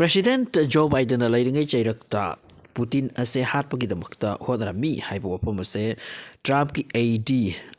President Joe Biden leiringei cheirakta Putin ase hatpagi hodarami haiba wapam ase Trump ki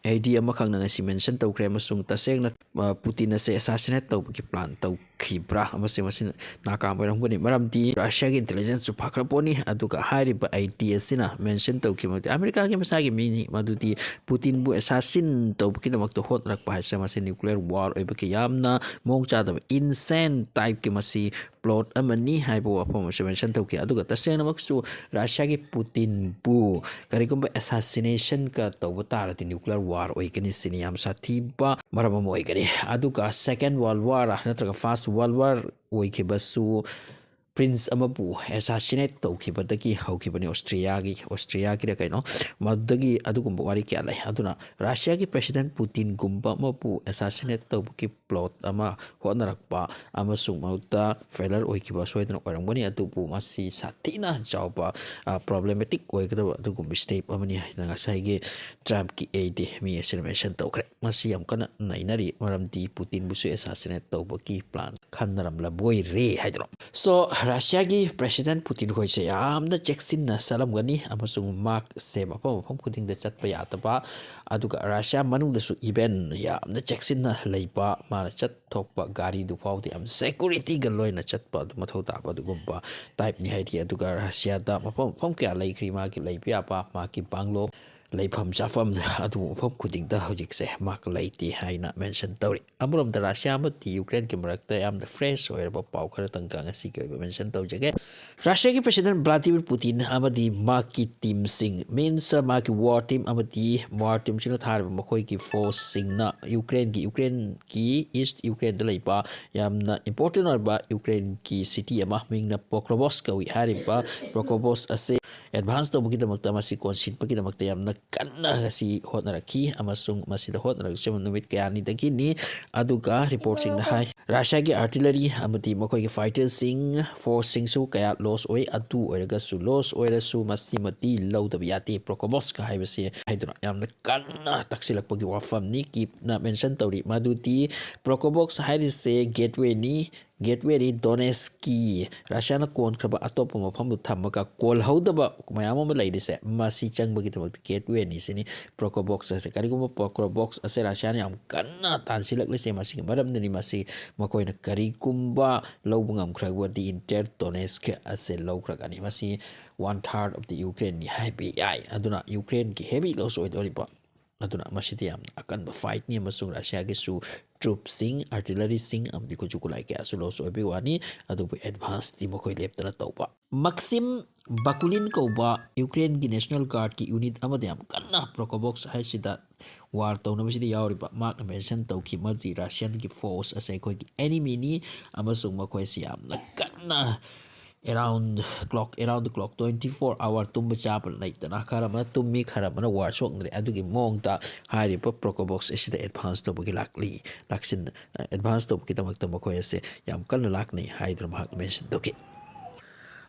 AD amakang na si mention tawkre amasung tasengna Putin ase assassinate tawbaki plan tawkhibra amase masin nakambairangani maramdi Russia ki intelligence su phakraponi aduka hairiba AD asina mention tawkhimati America ki masagi mini madudi Putin bu assassin tawbaki damakta hotrakpa haisa masin nuclear war oibaki yamna mongcha insane type ki masi plot amani haiba wapam ase mention tawki aduga tasengna maksu Russia ki Putin bu karigumba assassination ka tawbata ti nuclear war oikani siniyam sathiba marama oikani aduga second world war natraga first world war oikibasu Prince amapu assassinate tawkhibadagi hawkibani Austria ki kaino madagi adugumba wari ki alai aduna Russia ki President Putin gumba mapu assassinate tawki plot ama honarakpa amasung mauta failure oikiba soidana orangani adupu masi satina jawba problematic oikada adugumba step amani nga saigi Trump ki aid mi estimation tawkre masi yam kana nainari maramdi Putin busu assassinate tawbaki plan khannaram laboi re haidro so Russia ki President Putin ko se amna cheksin na salam gani amasung mark se mapam khuding da chatpa ya taba aduga Russia manung da su event ya amna cheksin na leipa ma chat thokpa gari du faudi am security ga loina chatpa du mathau ta ba du gumba type ni haidi aduga Russia da mapam kya leikhri ma ki leipia pa ma ki banglo leifam chafam adu phom khuding da hojik se mak leiti haina mention tori amuram da Russia ma ti Ukraine ki marakta am the fresh oil ba pau khara tangka ngasi ki mention tau jage Russia ki President Vladimir Putin amadi maki team sing means maki war team amadi war team china thar makhoi ki force sing na Ukraine ki east Ukraine da leipa yamna important ba Ukraine ki city ama ming na Pokrovsk wi hariba Pokrovsk ase advance to bukita magta masi consit pakita magta yamna kanna si hotnaraki amasung masida hotnarak sem numit kaya ni dagini aduga reporting na hai Russia ki artillery amati makoi ki fighters sing force sing su kaya loss oi adu oiraga su loss oira su masi mati low da biati Pokrovsk haibasi haiduna yamna kanna taksilak pagi wafam ni keep na mention tawri maduti Pokrovsk haidise gateway ni Donetski Russia na kon kraba atop mafam thamaka kol haudaba mayama ma laidise masi changbagi tamak gateway ni sini Pokrovsk ase kariguma Pokrovsk ase Russia ni am kanna tansilak lese masi maram ni masi makoi na karigumba lobungam kragwadi inter Donetsk ase logragani masi 1/3 of the Ukraine ni happy aduna Ukraine ki heavy loss oidoriba aduna masiti am akan ba fight ni masung Russia gi su troops sing artillery sing am di ko jukulai ke asu loss obi wani adu bu advance di makoi leptana tawba Maxim Bakulin ko ba Ukraine gi National Guard ki unit amadi am kanna Pokrovsk haisida war tawna masidi yawriba mark mention tawki madi Russian ki force asai ko ki enemy ni amasung makoi siam na kanna around the clock 24-hour tumba chapel night na karama tummi karama na war shok ngre adugi mongta hari pa Pokrovsk asida advance to bugi laksin advance to bugi tamak tamako ase yam kan lakni haidra mahak mention doki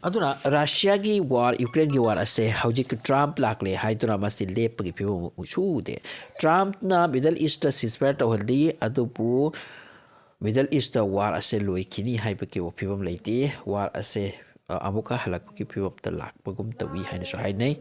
aduna Russia gi war Ukraine gi war ase hojik Trump lakle haidra masi lepagi pibo uchude Trump na Middle East ceasefire to haldi adupu Middle East war ase loi kini haibaki opibam leiti war ase amuka halak ki pibam talak pagum tawi haina so hainai